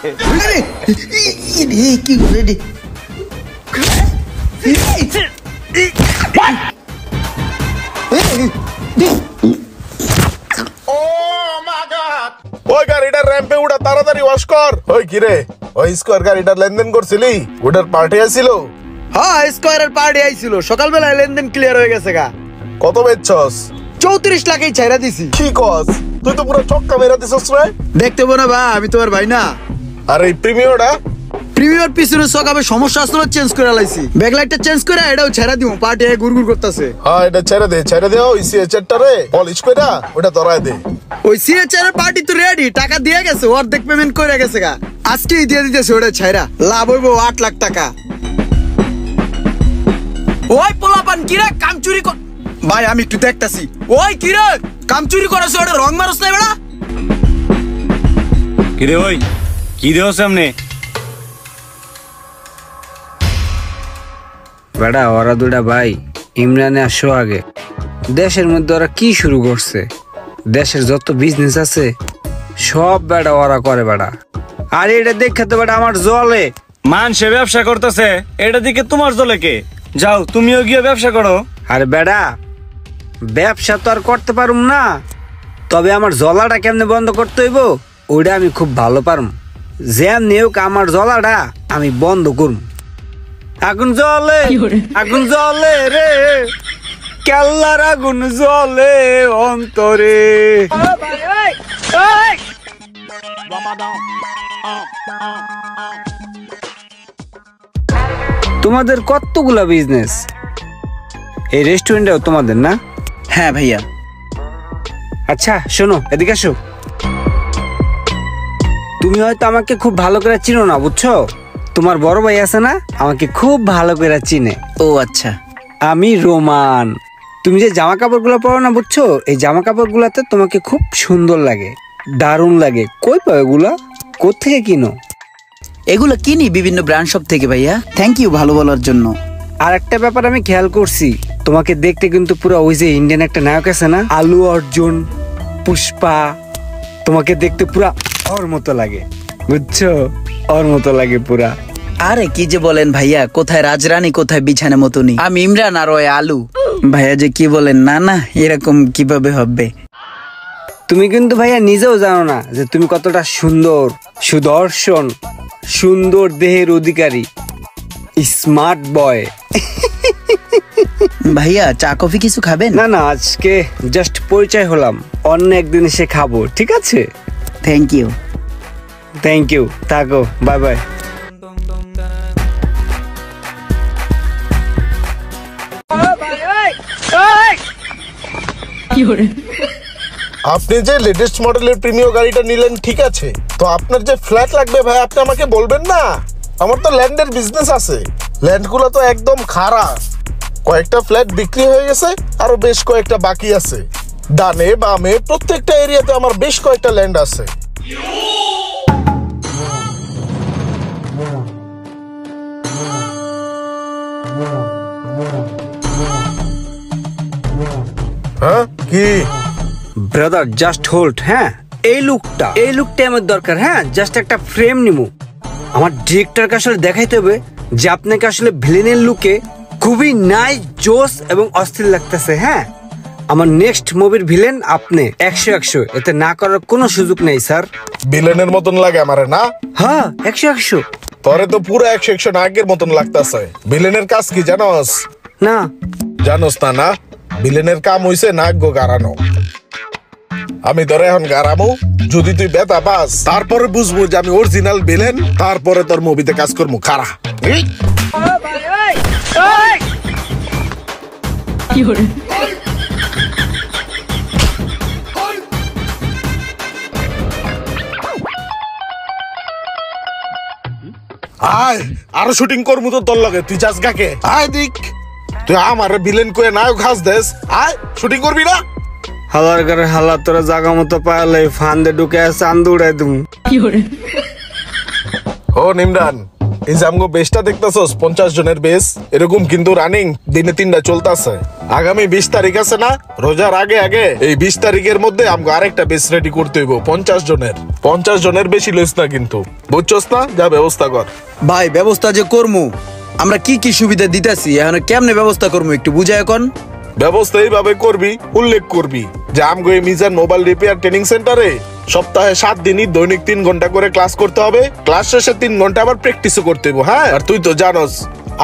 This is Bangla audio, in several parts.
কি করে রে? ওই গাড়িটা র্যাম্পে উঠা তাড়াতাড়ি ওয়াশ কর। ওই কিরে, ওই স্কোয়ার গাড়িটা লেনদেন করছিলি? ওটার পার্টি আসছিল? হ্যাঁ, স্কোয়ারের পার্টি আইছিল, সকালবেলা লেনদেন ক্লিয়ার হয়ে গেছে গা। কত বেচছস? 34 লাখই ছাইরা দিছি। কি কস? তুই তো পুরো ছক্কা মেরা দিছস রে। দেখতে বো না ভাই, আমি তোমার ভাই না। আর এই প্রিমিয়ারটা? প্রিমিয়ার পিছনে সকাবে সমস্যা আসলো, চেঞ্জ করে লাইছি। ব্যাকলাইটটা চেঞ্জ করে এটাও ছেড়া দিমু, পার্টি গুড়গুড় করতেছে। হ্যাঁ, এটা ছেড়ে দে। ওই সিএচআরটা রে পলিশ কইরা ওটা ধরায় দে। ওই সিএচআর এর পার্টি তো রেডি, টাকা দিয়ে গেছে, অর্ধেক পেমেন্ট করে গেছে গা। আজকেই দিয়ে দিতেছে ওটা ছাইরা। লাভ হইব 8 লাখ টাকা। ওই পোলাপান কিরে কাম চুরি কর। ভাই আমি একটু দেখতাছি। ওই কিরে কাম চুরি করেছে, ওটা রং মারছ না বেড়া? কিরে ওই কি দেও সামনে? বেড়া ওরা দুটা ভাই ইমরানে আসো আগে। দেশের মধ্যে ওরা কি শুরু করছে? দেশের যত বিজনেস আছে সব বেড়া ওরা করে বেড়া। আর এটা দেখে তো বেড়া আমার জলে। মানুষে ব্যবসা করতেছে, এটা দিকে তোমার জলে কে? যাও তুমিও গিয়ে ব্যবসা করো। আরে বেড়া ব্যবসা তো আর করতে পারুম না, তবে আমার জলাটা কেমনে বন্ধ করতে হইব ওইটা আমি খুব ভালো পারুম। যেমনি হোক আমার জলাটা আমি বন্ধ করুম। আগুন জ্বলে রে, কেল্লার আগুন জ্বলে অন্তরে। তোমাদের কতগুলা বিজনেস, এই রেস্টুরেন্টটাও তোমাদের না? হ্যাঁ ভাইয়া। আচ্ছা শোনো, এদিকে আসো। তুমি হয়তো আমাকে খুব ভালো করে চিনো না, বুঝছো? তোমার বড় ভাই আছে না, আমাকে খুব ভালো করে চিনে। ও আচ্ছা। আমি রোমান। তুমি যে জামা কাপড়গুলো পরো না, বুঝছো, এই জামা কাপড়গুলোতে তোমাকে খুব সুন্দর লাগে, দারুণ লাগে। কই পাও এগুলা? কোত্থেকে কিনো? এগুলো কিনি বিভিন্ন ব্র্যান্ড শপ থেকে ভাইয়া। থ্যাংক ইউ ভালো বলার জন্য। আর একটা ব্যাপার আমি খেয়াল করছি, তোমাকে দেখতে কিন্তু পুরো ওই যে ইন্ডিয়ান একটা নায়ক আছে না, আলু অর্জুন, পুষ্পা, তোমাকে দেখতে পুরা ওর মতো লাগে, বুঝছো? ওর মতো লাগে পুরা। আরে কি যে বলেন ভাইয়া, কোথায় রাজরানী কোথায় বিছানা মতনি। আমি ইমরান আর ওই আলু। ভাইয়া যে কি বলেন, না না এরকম কিভাবে হবে? তুমি কিন্তু ভাইয়া নিজেও জানো না যে তুমি কতটা সুন্দর, সুদর্শন, সুন্দর দেহের অধিকারী, স্মার্ট বয়। ভাইয়া চা কফি কিছু খাবেন? না না, আজকে জাস্ট পরিচয় হলাম, অন্য একদিন এসে খাবো, ঠিক আছে? Thank you. থ্যাংক ইউ, থাকো, বাই বাই। আপনি যে লেটেস্ট মডেলের প্রিমিয়ার গাড়িটা নিলেন ঠিক আছে, তো আপনার যে ফ্ল্যাট লাগবে ভাই আপনি আমাকে বলবেন না? আমার তো ল্যান্ডের বিজনেস আছে, ল্যান্ডগুলো তো একদম খারাপ। কয়েকটা ফ্ল্যাট বিক্রি হয়ে গেছে, আরো বেশ কয়েকটা বাকি আছে। ডানে বামে প্রত্যেকটা এরিয়াতে আমার বেশ কয়েকটা ল্যান্ড আছে। হ্যাঁ কি ব্রাদার, জাস্ট হোল্ড। হ্যাঁ, এই লুকটা আমার দরকার। হ্যাঁ, জাস্ট একটা ফ্রেম নিমু। আমার ডিরেক্টরকে আসলে দেখাইতে হবে যে আপনাকে আসলে ভিলেনের লুকে খুবই নাইস, জোস এবং অস্থির লাগতেছে। হ্যাঁ, আমার নেক্সট মুভির ভিলেন আপনি 100-100, এতে না করার কোনো সুযোগ নেই স্যার। ভিলেনের মতন লাগে আমারে না? হ্যাঁ, 100-100। তোরে তো পুরো 100-100 নায়কের মতন লাগতেছে। ভিলেনের কাজ কি জানোস? না জানোস না? না, ভিলেনের কাম হইছে নাক গো গারানো। আমি তোরে এখন গারামু, যদি তুই বেতা পাস তারপরে বুঝবো যে আমি অরিজিনাল ভিলেন, তারপরে তোর মুভিতে কাজ করবো। খারা আয়, আরো শুটিং করবো তো তোর লগে। তুই যাস গাকে? আয় দিক, তুই আমার ভিলেন কয়ে নায়ক হাস দেস। আয়, শুটিং করবি না? হালার ঘরে হালা, তোরা জাগা মতো পাইলে ফান্দে ঢুকে চান্দু উড়াই তুমি। ও নিমরান, এই যে আমগো বেসটা দেখতেছস, 50 জনের বেস, এরকম কিন্তু রানিং দিনে 3টা চলতেছে। আগামী 20 তারিখ আছে না, রোজার আগে আগে এই 20 তারিখের মধ্যে আমাকে আরেকটা বেচ রেডি করতে হইব 50 জনের বেশি লইস না কিন্তু, বুঝছস না? যা ব্যবস্থা কর। ভাই ব্যবস্থা যে করমু, আমরা কি কি সুবিধা দিতেছি, এখন কেমনে ব্যবস্থা করবো একটু বুঝায় এখন। ব্যবস্থা এইভাবে করবি, উল্লেখ করবি যে আমগো এই মিজান মোবাইল রিপেয়ার ট্রেনিং সেন্টারে সপ্তাহে 7 দিনই দৈনিক 3 ঘন্টা করে ক্লাস করতে হবে, ক্লাস শেষে 3 ঘন্টা আবার প্র্যাকটিসও করতে হবে। হ্যাঁ, আর তুই তো জানোস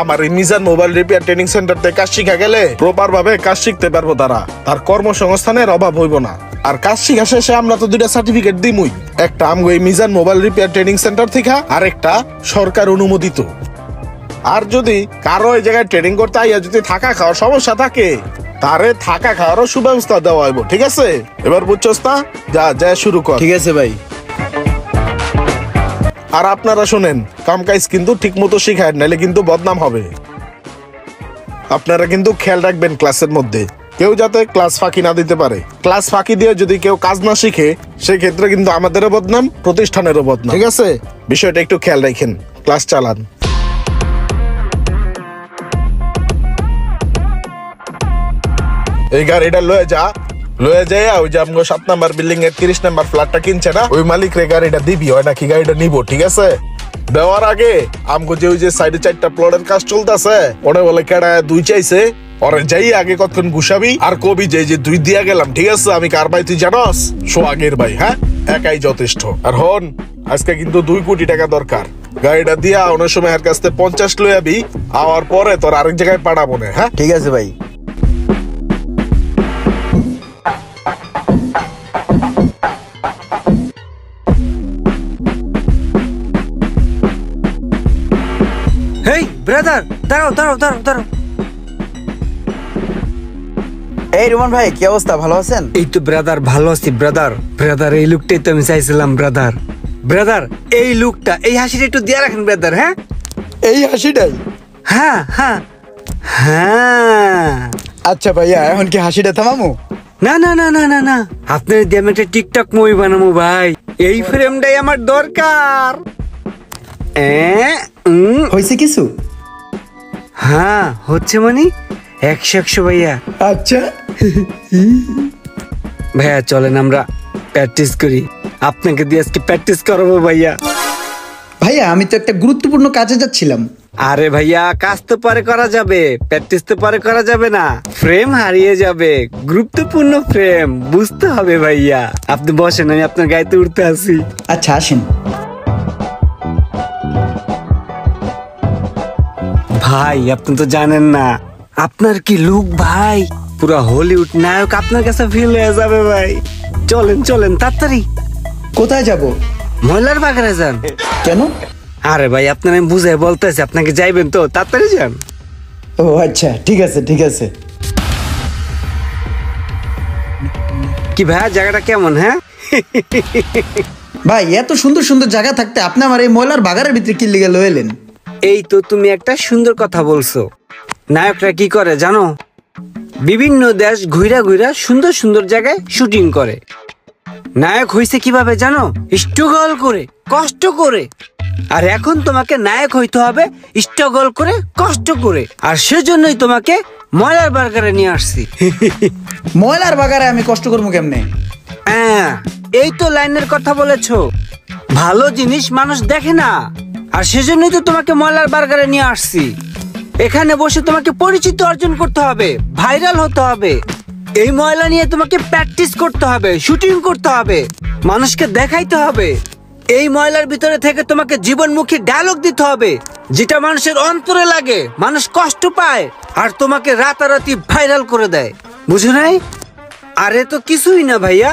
আমার এই মিজান মোবাইল রিপেয়ার ট্রেনিং সেন্টারতে কাজ শিখা গেলে প্রপার ভাবে কাজ শিখতে পারবো তারা, তার কর্মসংস্থানের অভাব হইব না। আর কাজ শিখা শেষে আমরা তো 2টা সার্টিফিকেট দিমুই, একটা আমগো এই Mizan mobile repair training centre থেকে, আর একটা সরকার অনুমোদিত। আর যদি কারো এই জায়গায় ট্রেনিং করতে আইয়া যদি থাকা খাওয়ার সমস্যা থাকে, তারে থাকা খাওয়ারও সুব্যবস্থা দেওয়া হইব, ঠিক আছে? এবার বুঝছস না? যা যা শুরু কর। ঠিক আছে ভাই। আর আপনারা শোনেন, কামকাজ কিন্তু ঠিক মতো শিখায়, নাইলে কিন্তু বদনাম হবে। আপনারা কিন্তু খেয়াল রাখবেন ক্লাসের মধ্যে কেউ যাতে ক্লাস ফাঁকি না দিতে পারে। ক্লাস ফাঁকি দিয়ে যদি কেউ কাজ না শিখে, সেক্ষেত্রে কিন্তু আমাদেরও বদনাম, প্রতিষ্ঠানেরও বদনাম, ঠিক আছে? বিষয়টা একটু খেয়াল রাখেন, ক্লাস চালান। এই গাড়িটা লয়ে যায় ওই যে আমগো 7 নাম্বার বিল্ডিং এর 30 নাম্বার ফ্ল্যাটটা কিনছে না, ওই মালিক রে গাড়িটা দিবি, হয় নাকি গাড়িটা নিবো, ঠিক আছে? দেওয়ার আগে আমগো যে ওই যে সাইডে 4টা প্লটের কাজ চলতেছে, ওরে বলে কেডা 2 চাইছে, ওরে যাই আগে কতক্ষণ গুছাবি আর কবি যে 2 দিয়া গেলাম, ঠিক আছে? আমি কার ভাই তুই জানোস? সোহাগের ভাই। হ্যাঁ, একাই যথেষ্ট। আর হন, আজকে কিন্তু 2 কোটি টাকা দরকার। গাড়িটা দিয়া অনেক সময় এর কাছ থেকে 50 লই আবি, আওয়ার পরে তোর আরেক জায়গায় পাঠাবো না। হ্যাঁ, ঠিক আছে ভাই। হেই ব্রাদার, দাঁড়াও দাঁড়াও দাঁড়াও দাঁড়াও। এই রুমান ভাই, কি অবস্থা, ভালো আছেন? এই তো ব্রাদার, ভালো আছি ব্রাদার। ব্রাদার এই লুকটাই তো আমি চাইছিলাম ব্রাদার। ব্রাদার এই লুকটা, এই হাসিটা একটু দিয়ে রাখেন ব্রাদার। হ্যাঁ, এই হাসিটাই? হ্যাঁ হ্যাঁ হ্যাঁ। আচ্ছা ভাইয়া, এখন কি হাসিটা থামামু? না না না না না না, আপনার দিয়ে আমি একটা টিকটক মুভি বানাবো ভাই, এই ফ্রেমটাই আমার দরকার। হয়েছে কিছু? হ্যাঁ হচ্ছে, মানে 100 ভাইয়া। আচ্ছা ভাইয়া চলেন আমরা প্র্যাকটিস করি, আপনাকে দিয়ে আজকে প্র্যাকটিস করাবো ভাইয়া। ভাইয়া, আমি তো একটা গুরুত্বপূর্ণ কাজে যাচ্ছিলাম। আরে ভাইয়া, কাজ তো পরে করা যাবে, প্র্যাকটিস তো পরে করা যাবে না, ফ্রেম হারিয়ে যাবে, গুরুত্বপূর্ণ ফ্রেম বুঝতে হবে ভাইয়া। আপনি বসেন, আমি আপনার গাড়িতে উঠতে আসি। আচ্ছা আসেন। ভাই আপনি তো জানেন না, আপনার কি লুক ভাই, পুরো হলিউড নায়ক আপনার কাছে ফিল হয়ে যাবে ভাই। চলেন চলেন তাড়াতাড়ি। কোথায় যাব? ময়লার বাগানে যান। কেন? আরে ভাই আপনার আমি বুঝাই বলতেছি, আপনাকে যাইবেন তো, তাড়াতাড়ি যান। ও আচ্ছা, ঠিক আছে ঠিক আছে। কি ভাই, জায়গাটা কেমন? হ্যাঁ ভাই, এত সুন্দর সুন্দর জায়গা থাকতে আপনি আমার এই ময়লার বাগানের ভিতরে কি লিগে লইলেন? এই তো তুমি একটা সুন্দর কথা বলছো। নায়করা কি করে জানো? বিভিন্ন দেশ ঘুরা ঘুরা সুন্দর সুন্দর জায়গায় শুটিং করে। নায়ক হইছে কিভাবে জানো? স্ট্রাগল করে, কষ্ট করে। আর এখন তোমাকে নায়ক হইতে হবে স্ট্রাগল করে, কষ্ট করে। আর সেজন্যই তোমাকে ময়লার বাগানে নিয়ে আসছি। ময়লার বাগানে আমি কষ্ট করবো কেমনে? হ্যাঁ, এই তো লাইনের কথা বলেছো। ভালো জিনিস মানুষ দেখে না, আর সেজন্যই তো তোমাকে ময়লার বাগানে নিয়ে আসছি। এখানে বসে তোমাকে পরিচিত অর্জন করতে হবে, ভাইরাল হতে হবে। এই ময়লা নিয়ে তোমাকে প্র্যাকটিস করতে হবে, শুটিং করতে হবে, মানুষকে দেখাইতে হবে। এই ময়লার ভিতরে থেকে তোমাকে জীবনমুখী ডায়লগ দিতে হবে, যেটা মানুষের অন্তরে লাগে, মানুষ কষ্ট পায়, আর তোমাকে রাতারাতি ভাইরাল করে দেয়। বুঝো নাই? আরে তো কিছুই না ভাইয়া,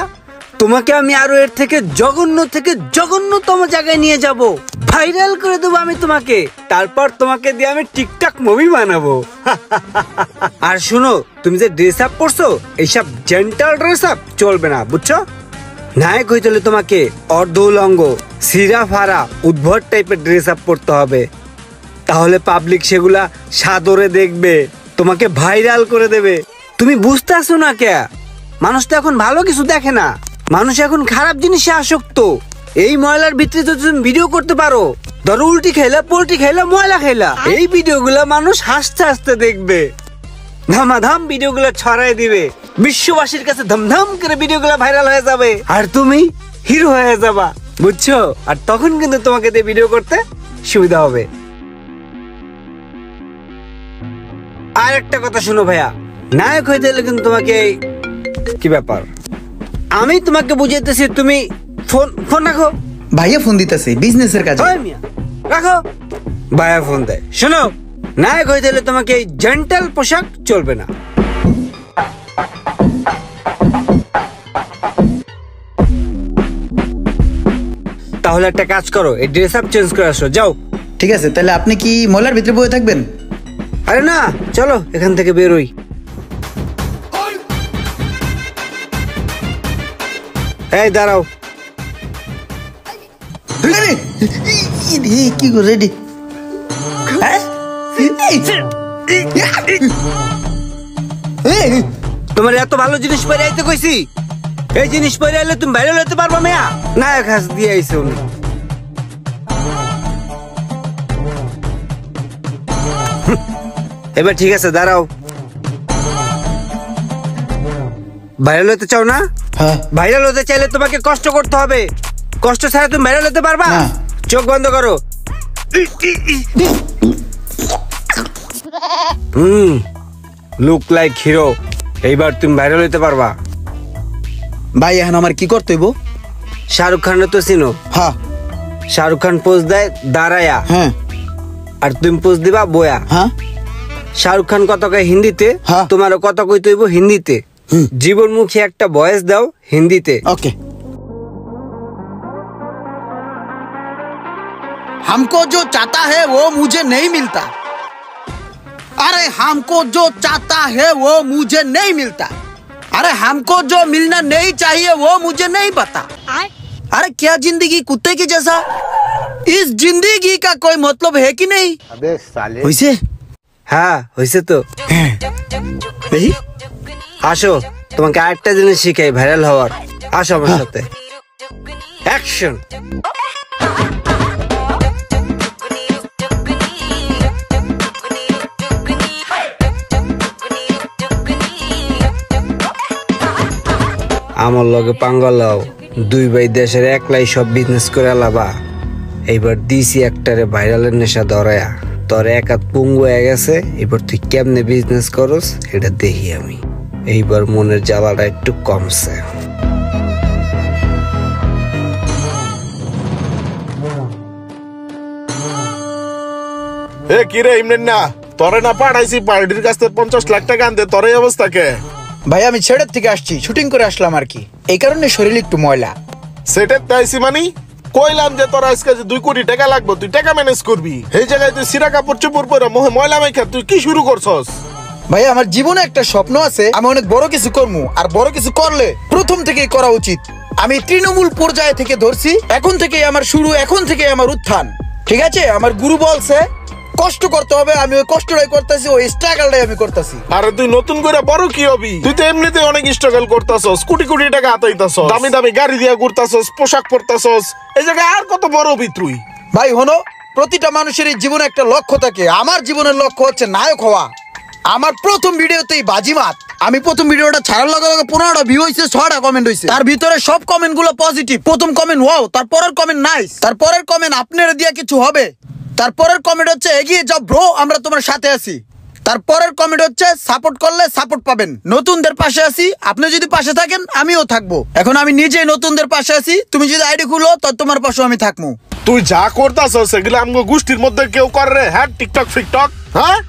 তোমাকে আমি আরো এর থেকে জঘন্যতম জায়গায় নিয়ে যাব, ভাইরাল করে দেবো আমি তোমাকে। তারপর তোমাকে দিয়ে আমি টিকটক মুভি বানাবো। আর শুনো, তুমি যে ড্রেস আপ করছো, এইসব জেন্টাল ড্রেস আপ চলবে না, বুঝছো? নায়ক হইতে হলে তোমাকে অর্ধ উলঙ্গ, সিরা ফারা, উদ্ভট টাইপের ড্রেস আপ করতে হবে। তাহলে পাবলিক সেগুলা সাদরে দেখবে, তোমাকে ভাইরাল করে দেবে। তুমি বুঝতে আসো না কে? মানুষ তো এখন ভালো কিছু দেখে না, মানুষ এখন খারাপ জিনিসে আসক্ত। এই ময়লার ভিতরে যদি তুমি ভিডিও করতে পারো, ধরো উল্টি খাইলা, পোল্ট্রি খাইলা, ময়লা খাইলা, এই ভিডিওগুলো মানুষ হাসতে হাসতে দেখবে। ধামাধাম ভিডিওগুলো ছড়াই দিবে, বিশ্ববাসীর কাছে ধমধম করে ভিডিওগুলো ভাইরাল হয়ে যাবে, আর তুমি হিরো হয়ে যাবা, বুঝছো? আর তখন কিন্তু তোমাকে দিয়ে ভিডিও করতে সুবিধা হবে। আর একটা কথা শুনো ভাইয়া, নায়ক হইতে হলে কিন্তু তোমাকে কি ব্যাপার, আমি তোমাকে বুঝাইতেছি, তুমি ফোন ফোন রাখো। ভাইয়া ফোন দিতেছে বিজনেসের কাজে। ওই মিয়া, রাখো। ভাইয়া ফোন দেয়। শোনো, নায়ক হইতে হলে তোমাকে এই জেন্টাল পোশাক চলবে না। তাহলে একটা কাজ করো, এই ড্রেস আপ চেঞ্জ করে আসো, যাও। ঠিক আছে, তাহলে আপনি কি ময়লার ভিতরে বসে থাকবেন? আরে না, চলো এখান থেকে বেরোই। এই দাঁড়াও। কি গো রেডি? তোমার এত ভালো জিনিস পরে আইতে কইছি, এই জিনিস পরে আইলে তুমি বাইরে লইতে পারবা মেয়া? নায়ক হাস দিয়ে আইছে উনি। এবার ঠিক আছে, দাঁড়াও। ভাইরাল হতে চাও না? হ্যাঁ। ভাইরাল হতে চাইলে তোমাকে কষ্ট করতে হবে, কষ্ট ছাড়া তুমি ভাইরাল হতে পারবা? না। চোখ বন্ধ করো। লুক লাইক হিরো, এইবার তুমি ভাইরাল হতে পারবা। ভাই এখন আমার কি করতে হইব? শাহরুখ খান তো চিনো? হ্যাঁ। শাহরুখ খান পোজ দেয় দাঁড়ায়া, হ্যাঁ। আর তুমি পোজ দিবা বয়া। হ্যাঁ। শাহরুখ খান কত কয় হিন্দিতে, হ্যাঁ। তোমারও কত কইতে হইব হিন্দিতে। জীবনমুখী একটা ভয়েস দাও হিন্দিতে। ओके। हमको जो चाहता है वो मुझे नहीं मिलता। अरे हमको जो चाहता है वो मुझे नहीं मिलता। अरे हमको जो मिलना नहीं चाहिए वो मुझे नहीं पता। अरे क्या जिंदगी कुत्ते की जैसा? इस जिंदगी का कोई मतलब है कि नहीं? अबे साले। वैसे হ্যাঁ হয়েছে তো। नहीं? আসো, তোমাকে আরেকটা জিনিস শিখাই ভাইরাল হওয়ার। আসো আমার সাথে। অ্যাকশন। আমার লগে পাঙ্গা লাও, দুই ভাই দেশের একলাই সব বিজনেস করে লাবা। এইবার দিছি একটারে ভাইরালের নেশা ধরায়া, তোর এক হাত পুঙ্গু হয়ে গেছে, এবার তুই কেমনে বিজনেস করস এটা দেখি আমি। এইবার মনের জ্বালাটা একটু কমছে। এ কি রে ইমরান, না তোরে না পাঠাইছি পার্টির কাছ থেকে 50 লাখ টাকা আনতে, তোর এই অবস্থা কে? ভাই আমি ছেড়ের থেকে আসছি, শুটিং করে আসলাম আর কি, এই কারণে শরীর একটু ময়লা। সেটাই তাইছি মানে কইলাম যে তোর আজকে যে 2 কোটি টাকা লাগবে, তুই টাকা ম্যানেজ করবি। এই জায়গায় তুই সিরা কাপড় চোপড় পরে মোহে ময়লা মাইখা তুই কি শুরু করছস? ভাই আমার জীবনে একটা স্বপ্ন আছে, আমি অনেক বড় কিছু করবো, আর বড় কিছু করলে প্রথম থেকেই করা উচিত। আমি তৃণমূল পর্যায়ে থেকে ধরছি, এখন থেকেই আমার শুরু, এখন থেকেই আমার উত্থান। ঠিক আছে, আমার গুরু বলছে কষ্ট করতে হবে, আমি ওই কষ্টটাই করতেছি, ওই স্ট্রাগলটাই আমি করতেছি। আরে তুই নতুন করে বড় কি হবি? তুই তো এমনিতে অনেক স্ট্রাগল করতাছস, কোটি কোটি টাকা হাতাইতাছস, দামি দামি গাড়ি দিয়া ঘুরতাছস, পোশাক পরতাছস, এই জায়গায় আর কত বড় হবি তুই? ভাই হনো, প্রতিটা মানুষেরই জীবনে একটা লক্ষ্য থাকে, আমার জীবনের লক্ষ্য হচ্ছে নায়ক হওয়া। আমার প্রথম ভিডিওতেই বাজিমাত, আমি প্রথম ভিডিওটা ছাড়ার লগে লগে 15টা ভিউ হইছে, 6টা কমেন্ট হইছে, তার ভিতরে সব কমেন্ট গুলো পজিটিভ। প্রথম কমেন্ট ওয়াও, তারপরের কমেন্ট নাইস, তারপরের কমেন্ট আপনারা দিয়া কিছু হবে, তারপরের কমেন্ট হচ্ছে এগিয়ে যাও ব্রো, আমরা তোমার সাথে আছি, তারপরের কমেন্ট হচ্ছে সাপোর্ট করলে সাপোর্ট পাবেন, নতুনদের পাশে আছি, আপনি যদি পাশে থাকেন আমিও থাকবো। এখন আমি নিজেই নতুনদের পাশে আছি, তুমি যদি আইডি খুলো তো তোমার পাশে আমি থাকবো। তুই যা করতাছস সেগুলো আমগো গোষ্ঠীর মধ্যে কেউ করে রে? হ্যাঁ, টিকটক ফিকটক, হ্যাঁ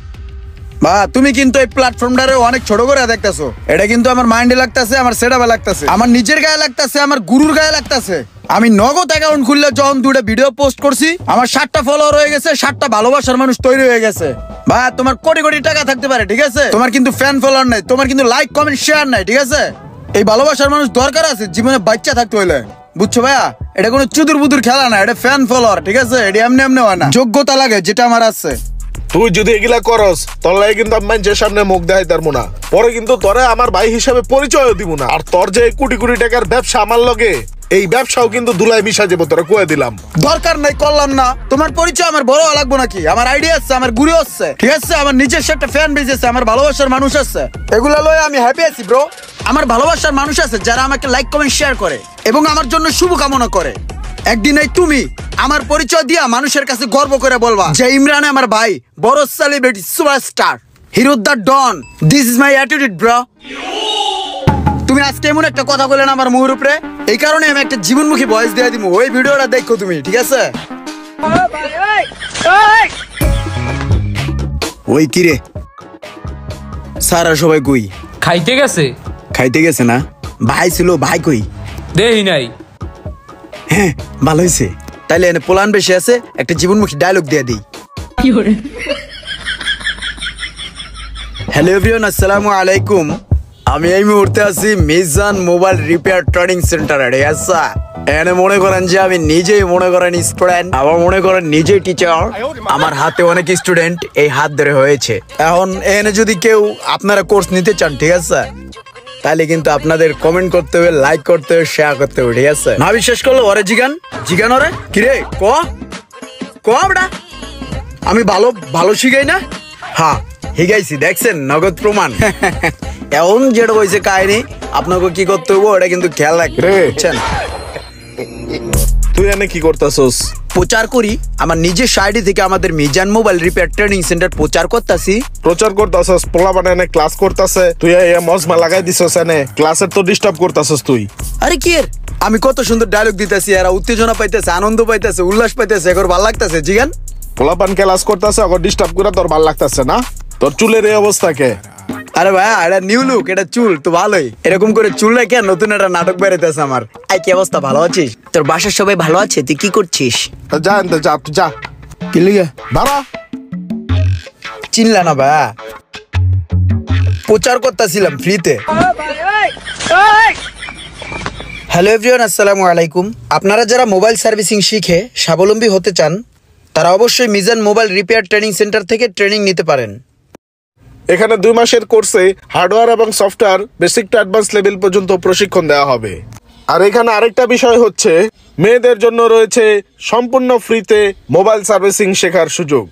বা তুমি কিন্তু এই প্ল্যাটফর্মটারে অনেক ছোট করে দেখতেছো, এটা কিন্তু আমার মাইন্ডে লাগতেছে, আমার সেটাবে লাগতেছে, আমার নিজের গায়ে লাগতেছে, আমার গুরুর গায়ে লাগতেছে। আমি নগদ অ্যাকাউন্ট খুললে যখন 2টা ভিডিও পোস্ট করছি, আমার 7টা ফলোয়ার হয়ে গেছে, 7টা ভালোবাসার মানুষ তৈরি হয়ে গেছে। বা তোমার কোটি কোটি টাকা থাকতে পারে, ঠিক আছে, তোমার কিন্তু ফ্যান ফলোয়ার নাই, তোমার কিন্তু লাইক কমেন্ট শেয়ার নাই, ঠিক আছে। এই ভালোবাসার মানুষ দরকার আছে জীবনে বাচ্চা থাকতে হইলে, বুঝছো ভাইয়া? এটা কোনো চুদুর বুদুর খেলা না, এটা ফ্যান ফলোয়ার, ঠিক আছে, এটা এমনি এমনি হয় না, যোগ্যতা লাগে, যেটা আমার আছে। তুই যদি এগুলা করস তাহলে কিন্তু আমি মানুষের সামনে মুখ দেখাই পারবো না, পরে কিন্তু তোরে আমার ভাই হিসাবে পরিচয়ও দিব না। আর তোর যে কোটি কোটি টাকার ব্যবসা আমার লগে, এই ব্যবসাও কিন্তু দুলাই মিশা যাবো, তোরা কয়ে দিলাম। দরকার নাই, করলাম না। তোমার পরিচয় আমার বড় লাগবো নাকি? আমার আইডিয়া আছে, আমার গুরু আছে, ঠিক আছে? আমার নিজস্ব একটা ফ্যান বেস আছে, আমার ভালোবাসার মানুষ আছে, এগুলা লয়ে আমি হ্যাপি আছি ব্রো। আমার ভালোবাসার মানুষ আছে যারা আমাকে লাইক কমেন্ট শেয়ার করে এবং আমার জন্য শুভ কামনা করে। একদিন এই তুমি আমার পরিচয় দিয়া মানুষের কাছে গর্ব করে বলবা যে ইমরান আমার ভাই, বড় সেলিব্রিটি, সুপারস্টার, হিরোদ্দার don. This is my attitude bro. তুমি আজকে এমন একটা কথা বললে না আমার মুখের উপরে, এই কারণে আমি একটা জীবনমুখী ভয়েস দিয়ে দিব। ওই ভিডিওটা দেখো তুমি, ঠিক আছে? ওই কিরে সারা সবাই কই? খাইতে গেছে? খাইতে গেছে না? ভাই ছিল, ভাই কই? দেই নাই। হ্যাঁ ভালো হয়েছে। তাইলে এনে পোলান বেশি আছে, একটা জীবনমুখী ডায়লগ দিয়ে দিই। হ্যালো এভরিওয়ান, আসসালামু আলাইকুম। আমি এই মুহূর্তে আছি মিজান মোবাইল রিপেয়ার ট্রেনিং সেন্টারে, ঠিক আছে? এনে মনে করেন যে আমি নিজেই মনে করেন স্টুডেন্ট, আবার মনে করেন নিজেই টিচার। আমার হাতে অনেক স্টুডেন্ট এই হাত ধরে হয়েছে। এখন এনে যদি কেউ আপনারা কোর্স নিতে চান, ঠিক আছে, তাহলে কিন্তু আপনাদের কমেন্ট করতে হবে, লাইক করতে হবে, শেয়ার করতে হবে, ঠিক আছে? না বিশ্বাস করলে ওরে জিগান, জিগান ওরে। কিরে ক বেটা, আমি ভালো ভালো শিখাই না? হ্যাঁ শিখাইছি, দেখছেন? নগদ প্রমাণ। এখন যেটা হয়েছে কাহিনী, আপনাকে কি করতে হবে ওটা কিন্তু খেয়াল রাখবেন। তুই এনে কি করতেছস? প্রচার করি আমার নিজের সাইডে থেকে, আমাদের Mizan mobile repair training centre প্রচার করতেছি। প্রচার করতেছস, পোলা মানে এনে ক্লাস করতেছে, তুই মজমা লাগাই দিছস, এনে ক্লাসের তো ডিস্টার্ব করতেছস তুই। আরে কি এর? আমি কত সুন্দর ডায়লগ দিতেছি, এরা উত্তেজনা পাইতেছে, আনন্দ পাইতেছে, উল্লাস পাইতেছে, এখন ভালো লাগতেছে। জিগান পোলাপান ক্লাস করতেছে, ওকে ডিস্টার্ব করে তোর ভাল লাগতেছে না? তোর চুলের এই অবস্থা কে? আরে ভাই এটা নিউ লুক, এটা চুল তো ভালোই। এরকম করে চুল রেখে নতুন একটা নাটক বেরোতেছে আমার। আই কি অবস্থা, ভালো আছিস? তোর বাসার সবাই ভালো আছে? তুই কি করছিস? যা এনতে, যা তুই যা। কি লিগা দাঁড়া। চিনলা না ভাই? প্রচার করতেছিলাম ফ্রিতে। হ্যালো এভরিওয়ান, আসসালামু আলাইকুম। আপনারা যারা মোবাইল সার্ভিসিং শিখে স্বাবলম্বী হতে চান, তারা অবশ্যই Mizan mobile repair training centre থেকে ট্রেনিং নিতে পারেন। এখানে 2 মাসের কোর্সে হার্ডওয়্যার এবং software basic to advance level পর্যন্ত প্রশিক্ষণ দেওয়া হবে। আর এখানে আরেকটা বিষয় হচ্ছে, মেয়েদের জন্য রয়েছে সম্পূর্ণ ফ্রিতে মোবাইল সার্ভিসিং শেখার সুযোগ।